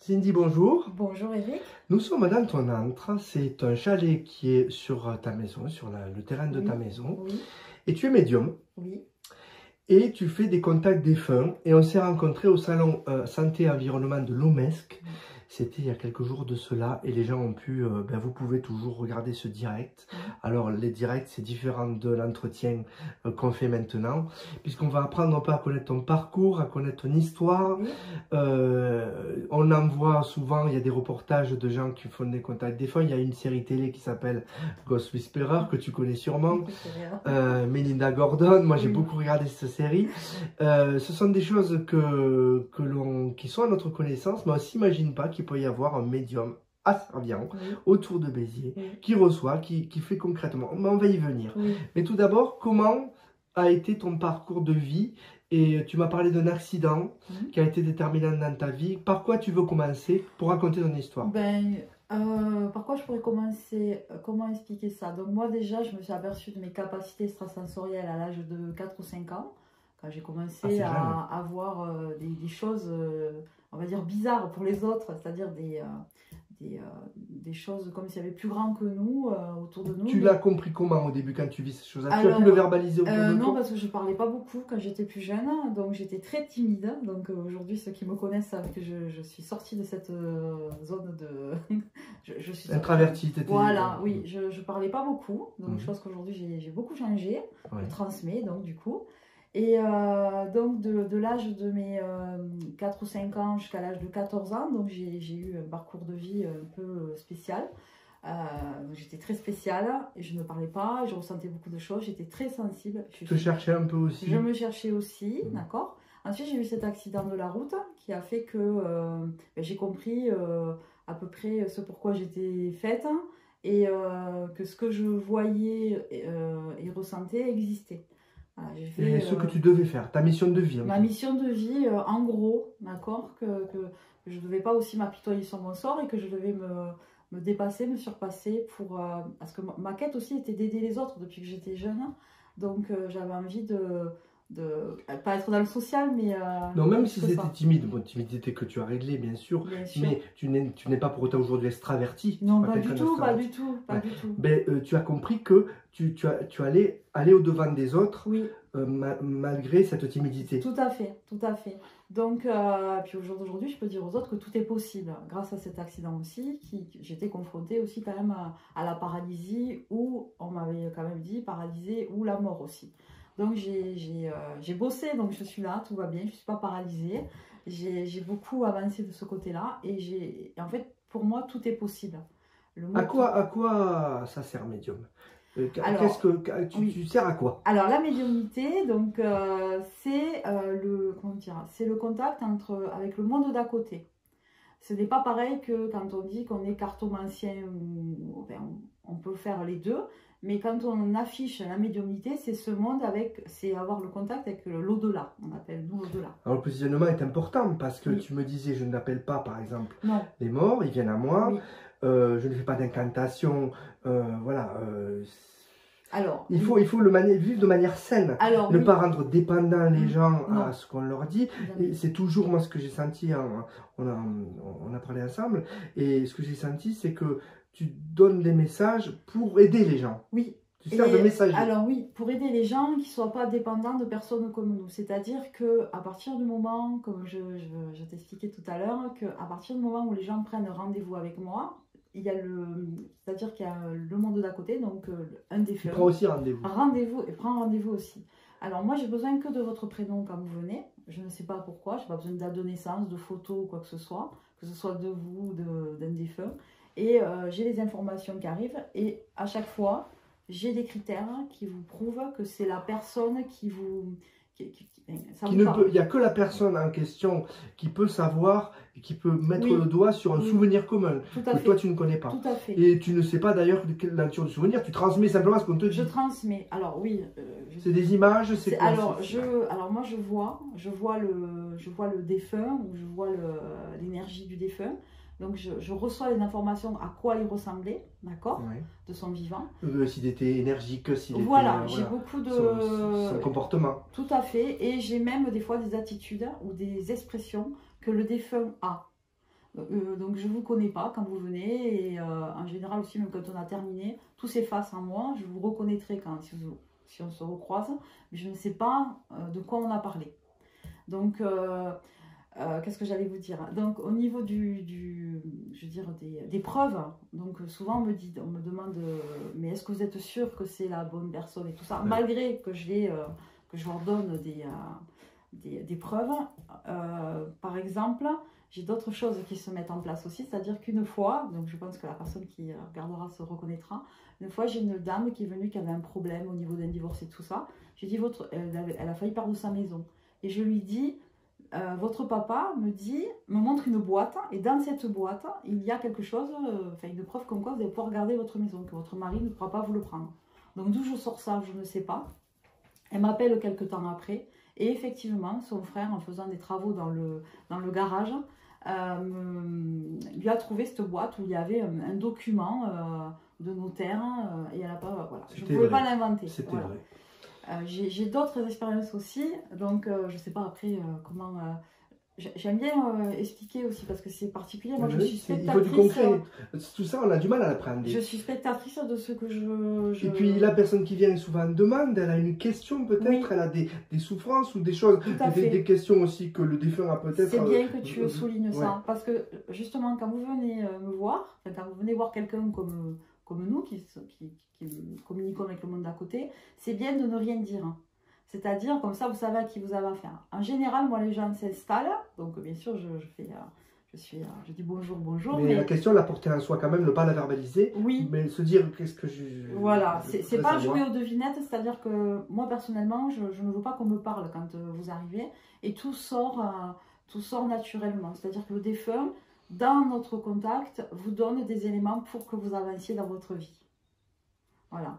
Cindy, bonjour. Bonjour Eric. Nous sommes dans ton antre. C'est un chalet qui est sur ta maison, sur le terrain de ta maison. Oui. Et tu es médium. Oui. Et tu fais des contacts défunts. Et on s'est rencontrés au salon Santé et Environnement de l'OMESC. C'était il y a quelques jours de cela. Et les gens ont pu... vous pouvez toujours regarder ce direct. Alors, les directs, c'est différent de l'entretien qu'on fait maintenant. Puisqu'on va apprendre un peu à connaître ton parcours, à connaître ton histoire. On en voit souvent, il y a des reportages de gens qui font des contacts défunts. Il y a une série télé qui s'appelle Ghost Whisperer, que tu connais sûrement. Melinda Gordon, moi j'ai beaucoup regardé cette série. Ce sont des choses qui sont à notre connaissance, mais on ne s'imagine pas qu'il peut y avoir un médium asservient autour de Béziers, qui reçoit, qui fait concrètement. Mais on va y venir. Mais tout d'abord, comment a été ton parcours de vie? Et tu m'as parlé d'un accident qui a été déterminant dans ta vie. Par quoi tu veux commencer pour raconter ton histoire? Par quoi je pourrais commencer? Comment expliquer ça? Donc moi déjà, je me suis aperçue de mes capacités extrasensorielles à l'âge de 4 ou 5 ans. Quand j'ai commencé à voir des choses, on va dire, bizarres pour les autres. C'est-à-dire des choses comme s'il y avait plus grand que nous autour de nous. Tu l'as compris comment au début quand tu vis ces choses-là? Tu as pu le verbaliser au bout de Non, parce que je parlais pas beaucoup quand j'étais plus jeune, donc j'étais très timide. Donc aujourd'hui, ceux qui me connaissent savent que je suis sortie de cette zone de... je suis introvertie. Voilà, oui, je parlais pas beaucoup, donc je pense qu'aujourd'hui j'ai beaucoup changé, je transmets donc du coup. Et donc de l'âge de mes 4 ou 5 ans jusqu'à l'âge de 14 ans, donc j'ai eu un parcours de vie un peu spécial. J'étais très spéciale, et je ne parlais pas, je ressentais beaucoup de choses, j'étais très sensible. Tu te cherchais un peu aussi? Je me cherchais aussi, d'accord. Ensuite j'ai eu cet accident de la route qui a fait que j'ai compris à peu près ce pourquoi j'étais faite et que ce que je voyais et ressentais existait. Voilà, et ce que tu devais faire, ta mission de vie. Ma mission de vie, en gros, d'accord, que je ne devais pas aussi m'apitoyer sur mon sort et que je devais me dépasser, me surpasser pour... parce que ma quête aussi était d'aider les autres depuis que j'étais jeune. Donc j'avais envie de pas être dans le social, mais... non, même si c'était timide, bon, timidité que tu as réglée, bien sûr, mais tu n'es pas pour autant aujourd'hui extraverti. Non, pas du tout, pas du tout, pas du tout. Mais tu as compris que tu allais aller au-devant des autres, malgré cette timidité. Tout à fait, tout à fait. Donc, puis au jour d'aujourd'hui, je peux dire aux autres que tout est possible. Grâce à cet accident aussi, j'étais confrontée aussi quand même à la paralysie, ou on m'avait quand même dit paralysée, ou la mort aussi. Donc j'ai bossé, donc je suis là, tout va bien, je ne suis pas paralysée. J'ai beaucoup avancé de ce côté-là et en fait, pour moi, tout est possible. À quoi ça sert, médium? Alors, tu sers à quoi? Alors la médiumnité, donc c'est le contact avec le monde d'à côté. Ce n'est pas pareil que quand on dit qu'on est cartomancien, on peut faire les deux. Mais quand on affiche la médiumnité, c'est ce monde c'est avoir le contact avec l'au-delà. On appelle nous l'au-delà. Alors le positionnement est important parce que tu me disais, je n'appelle pas par exemple les morts, ils viennent à moi. Je ne fais pas d'incantation, voilà. Alors, il faut le vivre de manière saine, ne pas rendre dépendant les gens à ce qu'on leur dit. C'est toujours moi ce que j'ai senti, on a parlé ensemble, et ce que j'ai senti c'est que tu donnes des messages pour aider les gens. Oui. Tu sers de messager. Alors oui, pour aider les gens qui ne soient pas dépendants de personnes comme nous. C'est-à-dire qu'à partir du moment, comme je t'expliquais tout à l'heure, qu'à partir du moment où les gens prennent rendez-vous avec moi, c'est-à-dire qu'il y a le monde d'à côté, donc un des Tu prends aussi rendez-vous. Et prends rendez-vous aussi. Alors moi, j'ai besoin que de votre prénom quand vous venez. Je ne sais pas pourquoi, je n'ai pas besoin de date de naissance, de photos ou quoi que ce soit de vous ou d'un défunt. Et j'ai les informations qui arrivent et à chaque fois, j'ai des critères qui vous prouvent que c'est la personne qui vous... Il n'y a que la personne en question qui peut savoir et qui peut mettre le doigt sur un souvenir commun que toi tu ne connais pas. Tout à fait. Et tu ne sais pas d'ailleurs quelle nature du souvenir, tu transmets simplement ce qu'on te dit. Je transmets, alors oui. C'est des images, c'est quoi? Alors moi je vois le défunt, ou je vois l'énergie du défunt. Donc je reçois les informations à quoi il ressemblait, d'accord, de son vivant. S'il était énergique, s'il était... Voilà, j'ai beaucoup de... Son comportement. Tout à fait, et j'ai même des fois des attitudes ou des expressions que le défunt a. Donc je ne vous connais pas quand vous venez et en général aussi même quand on a terminé, tout s'efface en moi, je vous reconnaîtrai si on se recroise, mais je ne sais pas de quoi on a parlé. Donc qu'est-ce que j'allais vous dire? Donc au niveau je veux dire des preuves, donc souvent on me demande mais est-ce que vous êtes sûr que c'est la bonne personne et tout ça, malgré que je leur donne des preuves. Par exemple, j'ai d'autres choses qui se mettent en place aussi, c'est-à-dire qu'une fois, donc je pense que la personne qui regardera se reconnaîtra, une fois j'ai une dame qui est venue qui avait un problème au niveau d'un divorce et tout ça. J'ai dit, elle a failli perdre sa maison. Et je lui dis, votre papa me montre une boîte, et dans cette boîte, il y a quelque chose, une preuve comme quoi vous allez pouvoir garder votre maison, que votre mari ne pourra pas vous le prendre. Donc d'où je sors ça, je ne sais pas. Elle m'appelle quelques temps après, et effectivement, son frère, en faisant des travaux dans le garage, lui a trouvé cette boîte où il y avait un document de notaire, et elle n'a pas, voilà, je ne pouvais pas l'inventer. C'était voilà. vrai. J'ai d'autres expériences aussi, donc je ne sais pas après comment... J'aime bien expliquer aussi parce que c'est particulier. Moi, je suis spectatrice. Il faut du concret. Tout ça, on a du mal à l'apprendre. Je suis spectatrice de ce que Et puis, la personne qui vient souvent demande, elle a une question peut-être, oui. Elle a des souffrances ou des choses, des questions aussi que le défunt a peut-être. C'est bien que tu soulignes ça, parce que justement, quand vous venez me voir, quand vous venez voir quelqu'un comme nous, qui communiquons avec le monde d'à côté, c'est bien de ne rien dire. C'est-à-dire, comme ça, vous savez à qui vous avez affaire. En général, moi, les gens s'installent. Donc, bien sûr, je dis bonjour, bonjour. Mais la question, la porter en soi quand même, ne pas la verbaliser. Oui. Mais se dire, qu'est-ce que je... Voilà, c'est pas jouer aux devinettes. C'est-à-dire que moi, personnellement, je ne veux pas qu'on me parle quand vous arrivez. Et tout sort naturellement. C'est-à-dire que le défunt, dans notre contact, vous donne des éléments pour que vous avanciez dans votre vie. Voilà.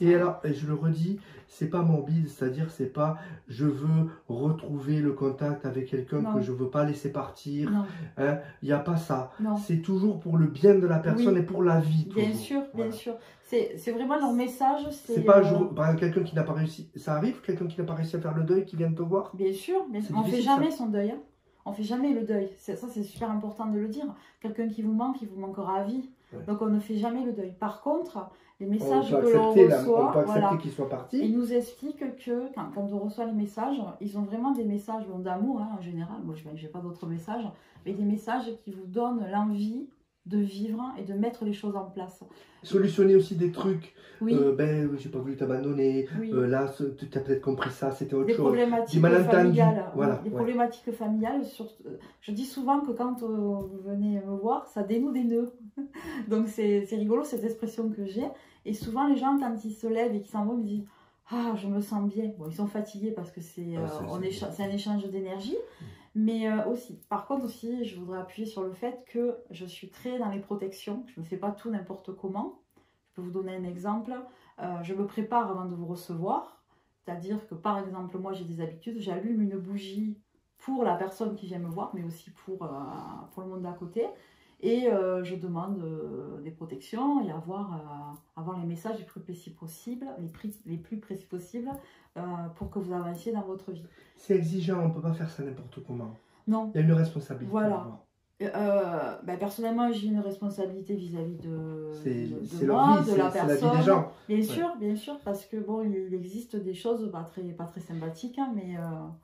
Et alors, et je le redis, c'est pas morbide, c'est-à-dire c'est pas je veux retrouver le contact avec quelqu'un que je veux pas laisser partir. Hein, il n'y a pas ça. C'est toujours pour le bien de la personne et pour la vie. Bien sûr, bien sûr. C'est vraiment leur message. C'est pas par exemple, quelqu'un qui n'a pas réussi. Ça arrive, quelqu'un qui n'a pas réussi à faire le deuil, qui vient te voir. Bien sûr, mais on ne fait jamais son deuil. Hein. On ne fait jamais le deuil. Ça, c'est super important de le dire. Quelqu'un qui vous manque, il vous manquera à vie. Donc on ne fait jamais le deuil. Par contre, les messages que l'on reçoit, on peut accepter qu'ils soient partis. Ils nous expliquent que quand on reçoit les messages, ils ont vraiment des messages d'amour en général. Moi, je n'ai pas d'autres messages, mais des messages qui vous donnent l'envie de vivre et de mettre les choses en place. Solutionner aussi des trucs. Oui. J'ai pas voulu t'abandonner. Oui. Là, tu as peut-être compris ça, c'était autre chose. Des familiales. Voilà. Des problématiques familiales. Je dis souvent que quand vous venez me voir, ça dénoue des nœuds. Donc c'est rigolo cette expression que j'ai. Et souvent les gens, quand ils se lèvent et qu'ils s'en vont, ils me disent « Ah, je me sens bien ». Bon, ils sont fatigués parce que c'est un échange d'énergie. Mais aussi, par contre aussi, je voudrais appuyer sur le fait que je suis très dans les protections. Je ne fais pas tout n'importe comment. Je peux vous donner un exemple. Je me prépare avant de vous recevoir. C'est-à-dire que, par exemple, moi, j'ai des habitudes. J'allume une bougie pour la personne qui vient me voir, mais aussi pour le monde d'à côté. Et je demande des protections et avoir les messages les plus précis possibles, les plus précis possibles pour que vous avanciez dans votre vie. C'est exigeant, on ne peut pas faire ça n'importe comment. Non. Il y a une responsabilité. Voilà. Personnellement, j'ai une responsabilité vis-à-vis de moi, de la personne. C'est la vie des gens. Bien sûr, parce que bon, il existe des choses pas très sympathiques, hein, mais...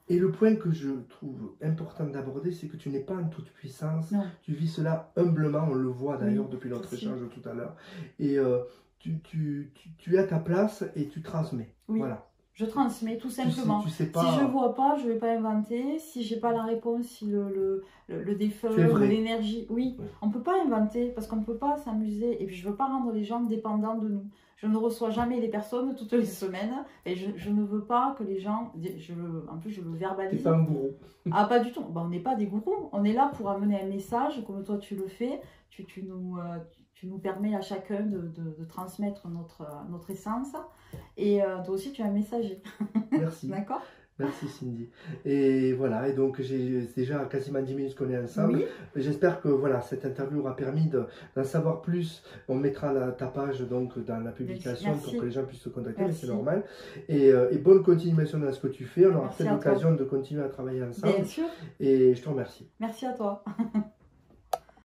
Et le point que je trouve important d'aborder, c'est que tu n'es pas en toute puissance. Non. Tu vis cela humblement, on le voit d'ailleurs depuis notre échange tout à l'heure. Et tu es à ta place et tu transmets. Oui. Voilà. Je transmets tout simplement. Tu sais pas... Si je ne vois pas, je ne vais pas inventer. Si je n'ai pas la réponse, si le défunt, l'énergie... Oui, on ne peut pas inventer parce qu'on ne peut pas s'amuser. Et puis, je ne veux pas rendre les gens dépendants de nous. Je ne reçois jamais les personnes toutes les semaines. Et je ne veux pas que les gens... En plus, je le verbalise. Tu n'es pas un gourou. Ah, pas du tout. On n'est pas des gourous. On est là pour amener un message, comme toi tu le fais. Tu nous permets à chacun de transmettre notre essence. Et toi aussi, tu es un messager. Merci. D'accord ? Merci Cindy. Et voilà, et donc j'ai déjà quasiment 10 minutes qu'on est ensemble. Oui. J'espère que voilà, cette interview aura permis d'en savoir plus. On mettra ta page donc dans la publication. Merci. Pour que les gens puissent se contacter, mais c'est normal. Et bonne continuation dans ce que tu fais. On aura peut-être l'occasion de continuer à travailler ensemble. Bien sûr. Et je te remercie. Merci à toi.